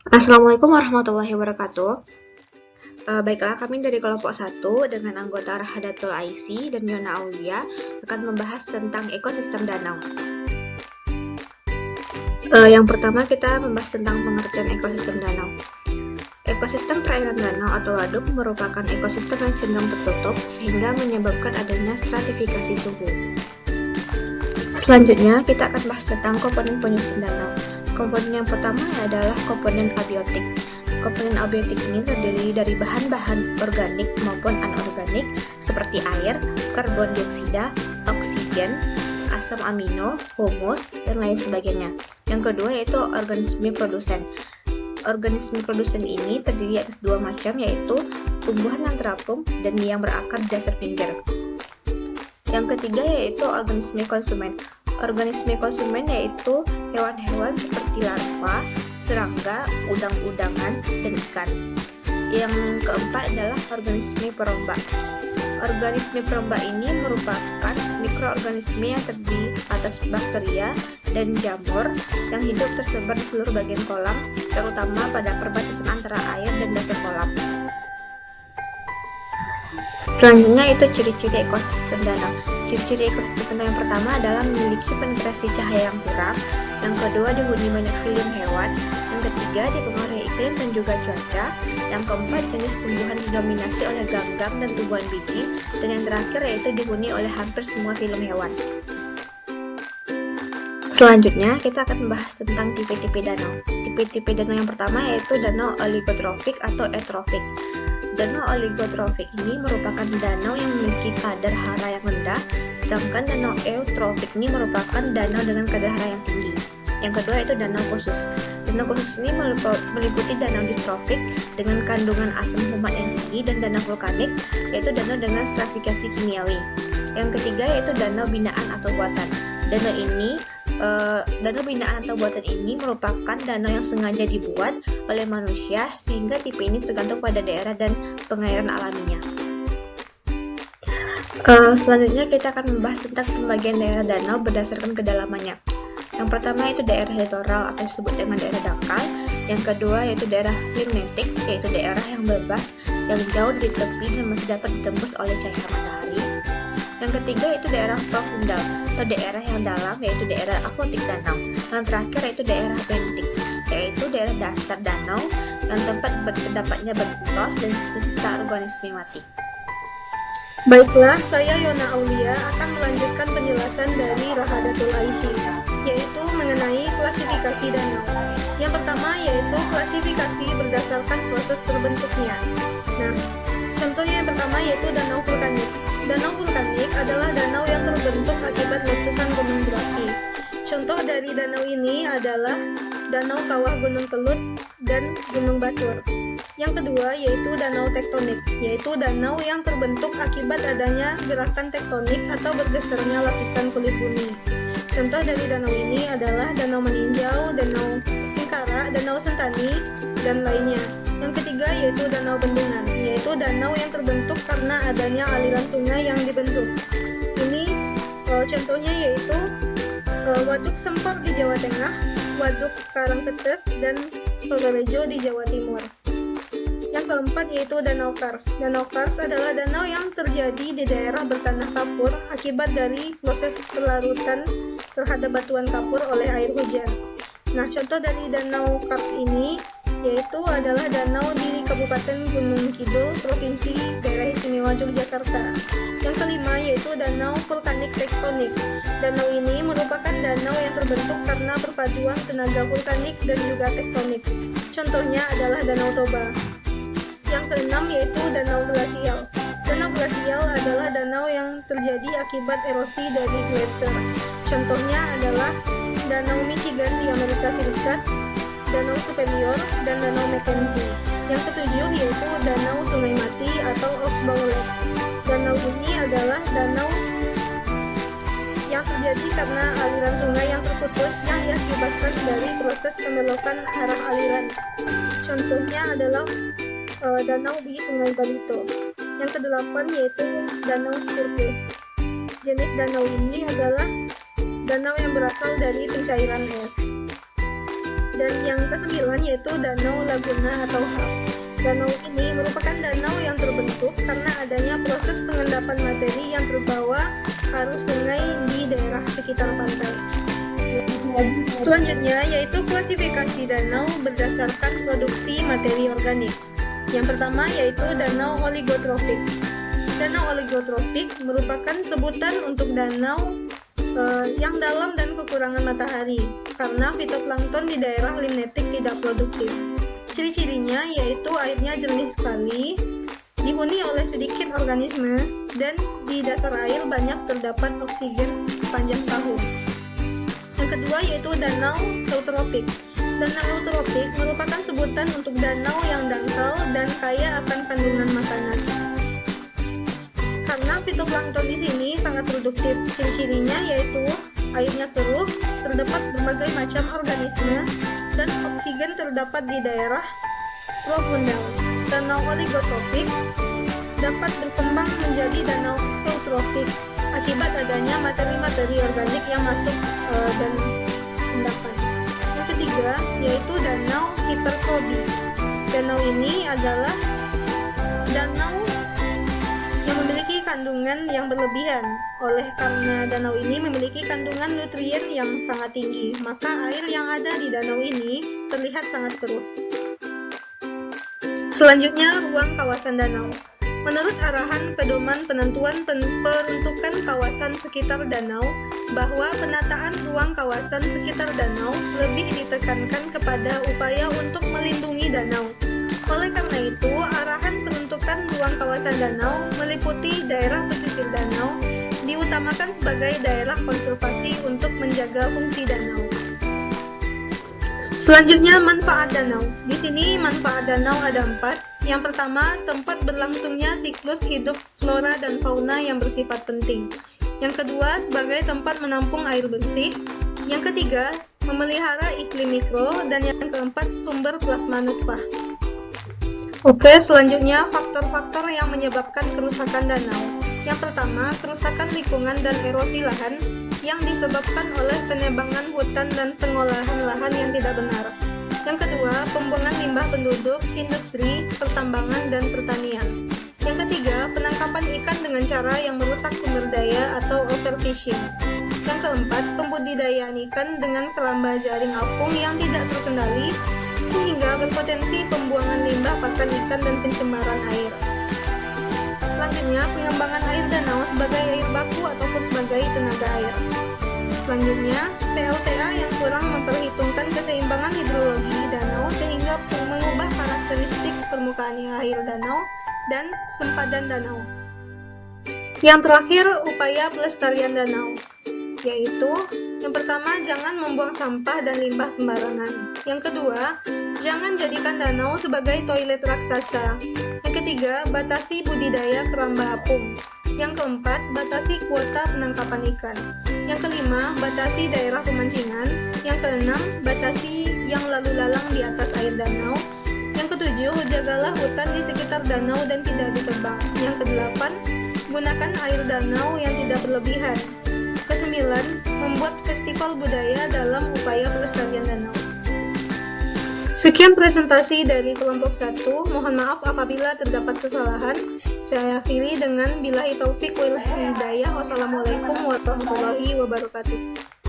Assalamualaikum warahmatullahi wabarakatuh. Baiklah, kami dari kelompok 1 dengan anggota Rahadatul Aisy dan Yona Aulia akan membahas tentang ekosistem danau. Yang pertama kita membahas tentang pengertian ekosistem danau. Ekosistem perairan danau atau waduk merupakan ekosistem yang cenderung tertutup sehingga menyebabkan adanya stratifikasi suhu. Selanjutnya kita akan bahas tentang komponen penyusun danau. Komponen yang pertama adalah komponen abiotik. Komponen abiotik ini terdiri dari bahan-bahan organik maupun anorganik seperti air, karbon dioksida, oksigen, asam amino, humus, dan lain sebagainya. Yang kedua yaitu organisme produsen. Organisme produsen ini terdiri atas dua macam, yaitu tumbuhan yang terapung dan yang berakar di dasar pinggir. Yang ketiga yaitu organisme konsumen. Organisme konsumen yaitu hewan-hewan seperti larva, serangga, udang-udangan, dan ikan. Yang keempat adalah organisme perombak. Organisme perombak ini merupakan mikroorganisme yang terdiri atas bakteria dan jamur yang hidup tersebar di seluruh bagian kolam, terutama pada perbatasan antara air dan dasar kolam. Selanjutnya itu ciri-ciri ekosistem danau. Ciri-ciri ekosistem danau yang pertama adalah memiliki penetrasi cahaya yang kurang, yang kedua dihuni banyak film hewan, yang ketiga dipengaruhi iklim dan juga cuaca, yang keempat jenis tumbuhan didominasi oleh ganggang dan tumbuhan biji, dan yang terakhir yaitu dihuni oleh hampir semua film hewan. Selanjutnya kita akan membahas tentang tipe-tipe danau. Tipe-tipe danau yang pertama yaitu danau oligotrofik atau eutrofik. Danau oligotrofik ini merupakan danau yang memiliki kadar hara yang rendah, sedangkan danau eutrofik ini merupakan danau dengan kadar hara yang tinggi. Yang kedua yaitu danau khusus. Danau khusus ini meliputi danau distrofik dengan kandungan asam humat yang tinggi dan danau vulkanik, yaitu danau dengan stratifikasi kimiawi. Yang ketiga yaitu danau binaan atau buatan. Danau binaan atau buatan ini merupakan danau yang sengaja dibuat oleh manusia, sehingga tipe ini tergantung pada daerah dan pengairan alaminya. Selanjutnya kita akan membahas tentang pembagian daerah danau berdasarkan kedalamannya. Yang pertama yaitu daerah litoral atau disebut dengan daerah dangkal. Yang kedua yaitu daerah limnetik, yaitu daerah yang bebas, yang jauh dari tepi dan masih dapat ditembus oleh cahaya matahari. Yang ketiga yaitu daerah profundal atau daerah yang dalam, yaitu daerah akuatik danau. Yang terakhir yaitu daerah bentik, yaitu daerah dasar danau yang tempat terdapatnya bentos dan sisa-sisa organisme mati. Baiklah, saya Yona Aulia akan melanjutkan penjelasan dari Rahadatul Aisy, yaitu mengenai klasifikasi danau. Yang pertama yaitu klasifikasi berdasarkan proses terbentuknya. Nah, contohnya yang pertama yaitu danau vulkanik. Danau vulkanik adalah danau yang terbentuk akibat letusan gunung berapi. Contoh dari danau ini adalah Danau Kawah Gunung Kelut dan Gunung Batur. Yang kedua yaitu danau tektonik, yaitu danau yang terbentuk akibat adanya gerakan tektonik atau bergesernya lapisan kulit bumi. Contoh dari danau ini adalah Danau Meninjau, Danau Singkara, Danau Sentani, dan lainnya. Yang ketiga yaitu danau bendungan, yaitu danau yang terbentuk karena adanya aliran sungai yang dibentuk. Ini contohnya yaitu Waduk Sempor di Jawa Tengah, Waduk Karangketes, dan Solorejo di Jawa Timur. Yang keempat yaitu Danau Kars. Danau Kars adalah danau yang terjadi di daerah bertanah kapur akibat dari proses pelarutan terhadap batuan kapur oleh air hujan. Nah, contoh dari Danau Kars ini yaitu adalah danau di Kabupaten Gunung Kidul, Provinsi Daerah Istimewa Yogyakarta. Yang kelima yaitu danau vulkanik tektonik. Danau ini merupakan danau yang terbentuk karena perpaduan tenaga vulkanik dan juga tektonik. Contohnya adalah Danau Toba. Yang keenam yaitu danau glasial. Danau glasial adalah danau yang terjadi akibat erosi dari gletser. Contohnya adalah Danau Michigan di Amerika Serikat, Danau Superior, dan Danau Mackenzie. Yang ketujuh yaitu Danau Sungai Mati atau Oxbow Lake. Danau ini adalah danau yang terjadi karena aliran sungai yang terputus yang diakibatkan dari proses pembelokan arah aliran. Contohnya adalah danau di Sungai Barito. Yang kedelapan yaitu Danau Surprise. Jenis danau ini adalah danau yang berasal dari pencairan es. Dan yang kesembilan yaitu yaitu Danau Laguna atau Hab. Danau ini merupakan danau yang terbentuk karena adanya proses pengendapan materi yang terbawa arus sungai di daerah sekitar pantai. Selanjutnya yaitu klasifikasi danau berdasarkan produksi materi organik. Yang pertama yaitu danau oligotrofik. Danau oligotrofik merupakan sebutan untuk danau yang dalam dan kekurangan matahari karena fitoplankton di daerah limnetik tidak produktif. Ciri-cirinya yaitu airnya jernih sekali, dihuni oleh sedikit organisme, dan di dasar air banyak terdapat oksigen sepanjang tahun. Yang kedua yaitu danau eutrofik. Danau eutrofik merupakan sebutan untuk danau yang dangkal dan kaya akan kandungan makanan. Karena fitoplankton di sini sangat produktif, ciri-cirinya yaitu airnya keruh, terdapat berbagai macam organisme, dan oksigen terdapat di daerah profundal. Danau oligotrofik dapat berkembang menjadi danau eutrofik akibat adanya materi-materi organik yang masuk dan endapan. Yang ketiga yaitu danau hipertrofik. Danau ini adalah danau yang memiliki kandungan yang berlebihan. Oleh karena danau ini memiliki kandungan nutrien yang sangat tinggi, maka air yang ada di danau ini terlihat sangat keruh. Selanjutnya, ruang kawasan danau. Menurut arahan pedoman penentuan peruntukan kawasan sekitar danau, bahwa penataan ruang kawasan sekitar danau lebih ditekankan kepada upaya untuk melindungi danau. Oleh karena itu, arahan peruntukan ruang kawasan danau meliputi daerah pesisir danau, diutamakan sebagai daerah konservasi untuk menjaga fungsi danau. Selanjutnya, manfaat danau. Di sini manfaat danau ada 4. Yang pertama, tempat berlangsungnya siklus hidup flora dan fauna yang bersifat penting. Yang kedua, sebagai tempat menampung air bersih. Yang ketiga, memelihara iklim mikro. Dan yang keempat, sumber plasma nutfah. Oke, selanjutnya faktor-faktor yang menyebabkan kerusakan danau. Yang pertama, kerusakan lingkungan dan erosi lahan yang disebabkan oleh penebangan hutan dan pengolahan lahan yang tidak benar. Yang kedua, pembuangan limbah penduduk, industri, pertambangan, dan pertanian. Yang ketiga, penangkapan ikan dengan cara yang merusak sumber daya atau overfishing. Yang keempat, pembudidayaan ikan dengan keramba jaring apung yang tidak terkendali, sehingga berpotensi pembuangan limbah pakan ikan dan pencemaran air. Selanjutnya, pengembangan air danau sebagai air baku ataupun sebagai tenaga air. Selanjutnya, PLTA yang kurang memperhitungkan keseimbangan hidrologi danau sehingga mengubah karakteristik permukaan air danau dan sempadan danau. Yang terakhir, upaya pelestarian danau, yaitu yang pertama, jangan membuang sampah dan limbah sembarangan. Yang kedua, jangan jadikan danau sebagai toilet raksasa. Yang ketiga, batasi budidaya keramba apung. Yang keempat, batasi kuota penangkapan ikan. Yang kelima, batasi daerah pemancingan. Yang keenam, batasi yang lalu lalang di atas air danau. Yang ketujuh, jagalah hutan di sekitar danau dan tidak ditebang. Yang kedelapan, gunakan air danau yang tidak berlebihan. Kesembilan, membuat festival budaya dalam upaya pelestarian danau. Sekian presentasi dari kelompok 1. Mohon maaf apabila terdapat kesalahan. Saya akhiri dengan billahi taufik wal hidayah. Wassalamualaikum warahmatullahi wabarakatuh.